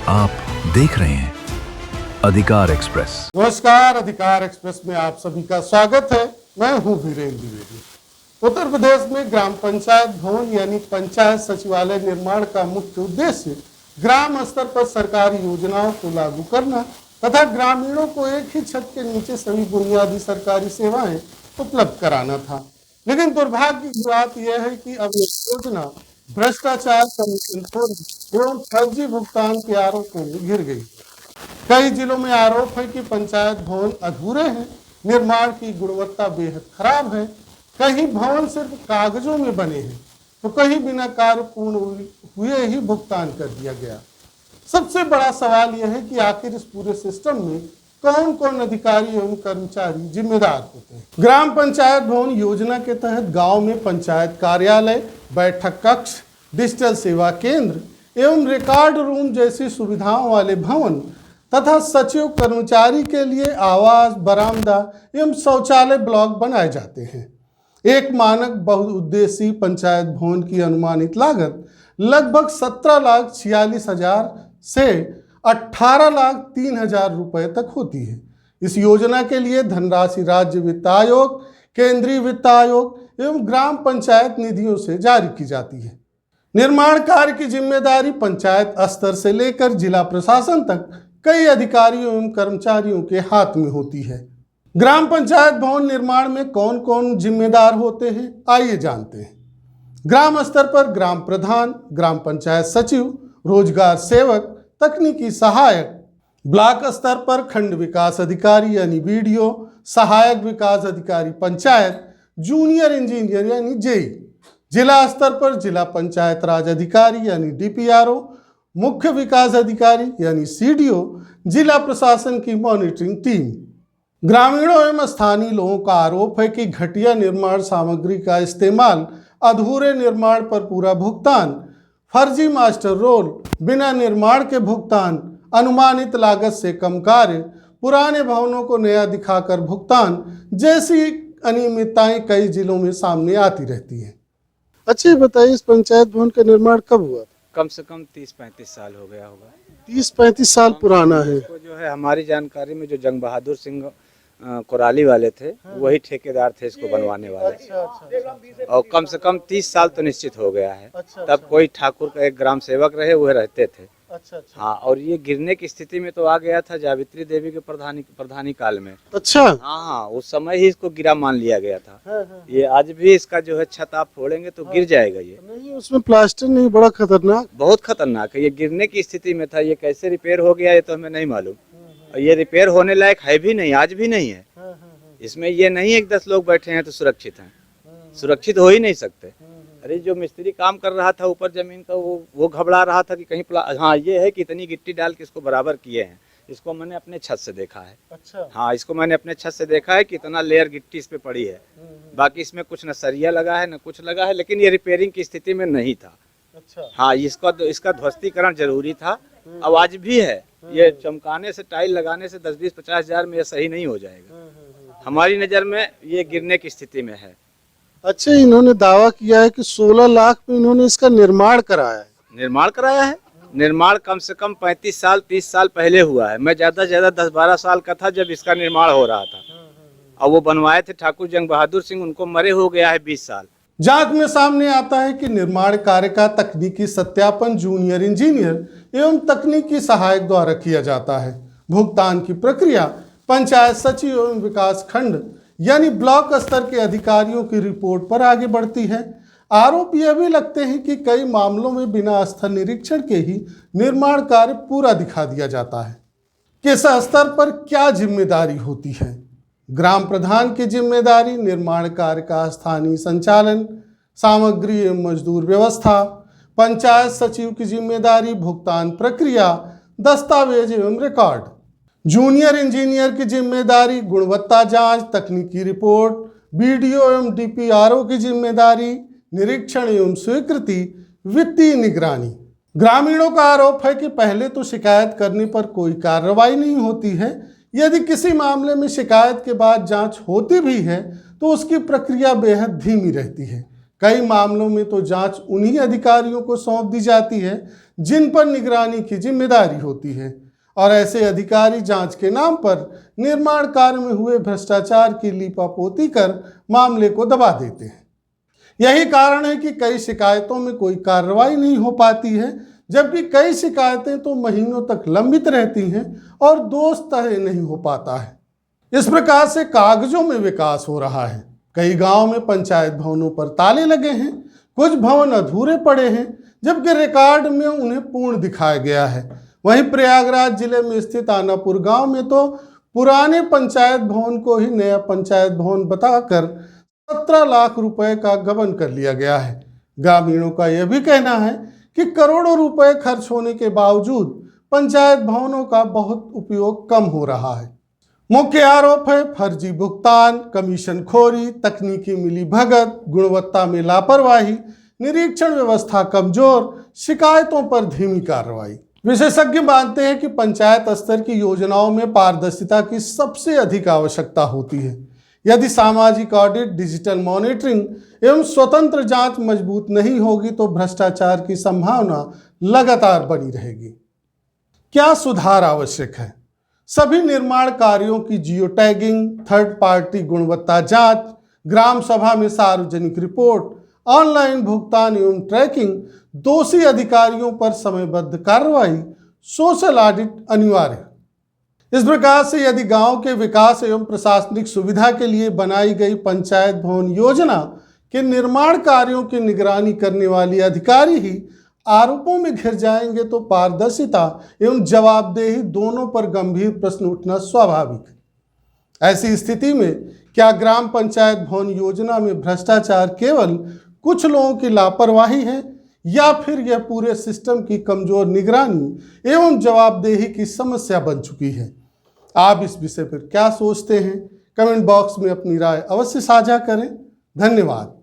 आप देख रहे हैं अधिकार एक्सप्रेस। नमस्कार, अधिकार एक्सप्रेस में आप सभी का स्वागत है। मैं हूं वीरेंद्र द्विवेदी। उत्तर प्रदेश में ग्राम पंचायत भवन यानी पंचायत सचिवालय निर्माण का मुख्य उद्देश्य ग्राम स्तर पर सरकारी योजनाओं को लागू करना तथा ग्रामीणों को एक ही छत के नीचे सभी बुनियादी सरकारी सेवाएं उपलब्ध कराना था। लेकिन दुर्भाग्य की बात यह है कि अब यह योजना भ्रष्टाचार, कमीशन एवं फर्जी भुगतान के आरोपों में घिर गई। कई जिलों में आरोप है कि पंचायत भवन अधूरे हैं, निर्माण की गुणवत्ता बेहद खराब है, कहीं भवन सिर्फ कागजों में बने हैं तो कहीं बिना कार्य पूर्ण हुए ही भुगतान कर दिया गया। सबसे बड़ा सवाल यह है कि आखिर इस पूरे सिस्टम में कौन कौन अधिकारी एवं कर्मचारी जिम्मेदार होते हैं। ग्राम पंचायत भवन योजना के तहत गांव में पंचायत कार्यालय, बैठक कक्ष, डिजिटल सेवा केंद्र एवं रिकॉर्ड रूम जैसी सुविधाओं वाले भवन तथा सचिव कर्मचारी के लिए आवास, बरामदा एवं शौचालय ब्लॉक बनाए जाते हैं। एक मानक बहुउद्देशीय पंचायत भवन की अनुमानित लागत लगभग 17,46,000 से 18,03,000 रुपए तक होती है। इस योजना के लिए धनराशि राज्य वित्त आयोग, केंद्रीय वित्त आयोग एवं ग्राम पंचायत निधियों से जारी की जाती है। निर्माण कार्य की जिम्मेदारी पंचायत स्तर से लेकर जिला प्रशासन तक कई अधिकारियों एवं कर्मचारियों के हाथ में होती है। ग्राम पंचायत भवन निर्माण में कौन कौन जिम्मेदार होते हैं, आइए जानते हैं। ग्राम स्तर पर ग्राम प्रधान, ग्राम पंचायत सचिव, रोजगार सेवक, तकनीकी सहायक। ब्लॉक स्तर पर खंड विकास अधिकारी यानी बीडीओ, सहायक विकास अधिकारी पंचायत, जूनियर इंजीनियर यानी जेई। जिला स्तर पर जिला पंचायत राज अधिकारी यानी डीपीआरओ, मुख्य विकास अधिकारी यानी सीडीओ, जिला प्रशासन की मॉनिटरिंग टीम। ग्रामीणों एवं स्थानीय लोगों का आरोप है कि घटिया निर्माण सामग्री का इस्तेमाल, अधूरे निर्माण पर पूरा भुगतान, फर्जी मास्टर रोल, बिना निर्माण के भुगतान, अनुमानित लागत से कम कार्य, पुराने भवनों को नया दिखाकर भुगतान जैसी अनियमितताएं कई जिलों में सामने आती रहती हैं। अच्छा, ये बताइए, इस पंचायत भवन का निर्माण कब हुआ? कम से कम 30-35 साल हो गया होगा। 30-35 साल पुराना है। इसको जो है हमारी जानकारी में जो जंग बहादुर सिंह कोराली वाले थे, वही ठेकेदार थे इसको बनवाने वाले। और कम से कम 30 साल तो निश्चित हो गया है। तब कोई ठाकुर का एक ग्राम सेवक रहे, वह रहते थे। हाँ, और ये गिरने की स्थिति में तो आ गया था जावित्री देवी के प्रधानी काल में। अच्छा। हाँ, उस समय ही इसको गिरा मान लिया गया था। ये आज भी इसका जो है छत आप फोड़ेंगे तो गिर जाएगा। ये नहीं, उसमें प्लास्टर नहीं, बड़ा खतरनाक, बहुत खतरनाक है। ये गिरने की स्थिति में था। ये कैसे रिपेयर हो गया ये तो हमें नहीं मालूम। ये रिपेयर होने लायक है भी नहीं, आज भी नहीं है। इसमें ये नहीं है कि 10 लोग बैठे हैं तो सुरक्षित हैं, सुरक्षित हो ही नहीं सकते। अरे जो मिस्त्री काम कर रहा था ऊपर जमीन का, वो घबरा रहा था कि कहीं हाँ, ये है कि इतनी गिट्टी डाल के इसको बराबर किए हैं। इसको मैंने अपने छत से देखा है। अच्छा। हाँ, इसको मैंने अपने छत से देखा है कि इतना लेयर गिट्टी इस पे पड़ी है। बाकी इसमें कुछ न सरिया लगा है न कुछ लगा है, लेकिन ये रिपेयरिंग की स्थिति में नहीं था। अच्छा। हाँ, इसका ध्वस्तीकरण जरूरी था। अब आज भी है। ये चमकाने से, टाइल लगाने से 10-20-50 हजार में ये सही नहीं हो जाएगा। हमारी नजर में ये गिरने की स्थिति में है। अच्छा, इन्होंने दावा किया है कि 16 लाख में इन्होंने इसका निर्माण कराया है। निर्माण कराया है? निर्माण कम से कम 35 साल 30 साल पहले हुआ है। मैं ज्यादा से ज्यादा 10-12 साल का था जब इसका निर्माण हो रहा था। और वो बनवाए थे ठाकुर जंग बहादुर सिंह, उनको मरे हो गया है 20 साल। जांच में सामने आता है कि निर्माण कार्य का तकनीकी सत्यापन जूनियर इंजीनियर एवं तकनीकी सहायक द्वारा किया जाता है। भुगतान की प्रक्रिया पंचायत सचिव एवं विकास खंड यानी ब्लॉक स्तर के अधिकारियों की रिपोर्ट पर आगे बढ़ती है। आरोप यह भी लगते हैं कि कई मामलों में बिना स्थल निरीक्षण के ही निर्माण कार्य पूरा दिखा दिया जाता है। किस स्तर पर क्या जिम्मेदारी होती है? ग्राम प्रधान की जिम्मेदारी निर्माण कार्य का स्थानीय संचालन, सामग्री एवं मजदूर व्यवस्था। पंचायत सचिव की जिम्मेदारी भुगतान प्रक्रिया, दस्तावेज एवं रिकॉर्ड। जूनियर इंजीनियर की जिम्मेदारी गुणवत्ता जांच, तकनीकी रिपोर्ट। बीडीओ एवं डीपीआरओ की जिम्मेदारी निरीक्षण एवं स्वीकृति, वित्तीय निगरानी। ग्रामीणों का आरोप है कि पहले तो शिकायत करने पर कोई कार्रवाई नहीं होती है। यदि किसी मामले में शिकायत के बाद जांच होती भी है तो उसकी प्रक्रिया बेहद धीमी रहती है। कई मामलों में तो जांच उन्हीं अधिकारियों को सौंप दी जाती है जिन पर निगरानी की जिम्मेदारी होती है, और ऐसे अधिकारी जांच के नाम पर निर्माण कार्य में हुए भ्रष्टाचार की लीपापोती कर मामले को दबा देते हैं। यही कारण है कि कई शिकायतों में कोई कार्रवाई नहीं हो पाती है, जबकि कई शिकायतें तो महीनों तक लंबित रहती हैं और दोष तय नहीं हो पाता है। इस प्रकार से कागजों में विकास हो रहा है। कई गांवों में पंचायत भवनों पर ताले लगे हैं, कुछ भवन अधूरे पड़े हैं, जबकि रिकॉर्ड में उन्हें पूर्ण दिखाया गया है। वहीं प्रयागराज जिले में स्थित आनापुर गांव में तो पुराने पंचायत भवन को ही नया पंचायत भवन बताकर 17 लाख रुपए का गबन कर लिया गया है। ग्रामीणों का यह भी कहना है कि करोड़ों रुपए खर्च होने के बावजूद पंचायत भवनों का बहुत उपयोग कम हो रहा है। मुख्य आरोप है फर्जी भुगतान, कमीशन खोरी, तकनीकी मिलीभगत, गुणवत्ता में लापरवाही, निरीक्षण व्यवस्था कमजोर, शिकायतों पर धीमी कार्रवाई। विशेषज्ञ मानते हैं कि पंचायत स्तर की योजनाओं में पारदर्शिता की सबसे अधिक आवश्यकता होती है। यदि सामाजिक ऑडिट, डिजिटल मॉनिटरिंग एवं स्वतंत्र जांच मजबूत नहीं होगी तो भ्रष्टाचार की संभावना लगातार बनी रहेगी। क्या सुधार आवश्यक है? सभी निर्माण कार्यों की जियो टैगिंग, थर्ड पार्टी गुणवत्ता जांच, ग्राम सभा में सार्वजनिक रिपोर्ट, ऑनलाइन भुगतान एवं ट्रैकिंग, दोषी अधिकारियों पर समयबद्ध कार्रवाई, सोशल ऑडिट अनिवार्य है। इस प्रकार से यदि गांव के विकास एवं प्रशासनिक सुविधा के लिए बनाई गई पंचायत भवन योजना के निर्माण कार्यों की निगरानी करने वाली अधिकारी ही आरोपों में घिर जाएंगे तो पारदर्शिता एवं जवाबदेही दोनों पर गंभीर प्रश्न उठना स्वाभाविक है। ऐसी स्थिति में क्या ग्राम पंचायत भवन योजना में भ्रष्टाचार केवल कुछ लोगों की लापरवाही है या फिर यह पूरे सिस्टम की कमजोर निगरानी एवं जवाबदेही की समस्या बन चुकी है? आप इस विषय पर क्या सोचते हैं? कमेंट बॉक्स में अपनी राय अवश्य साझा करें। धन्यवाद।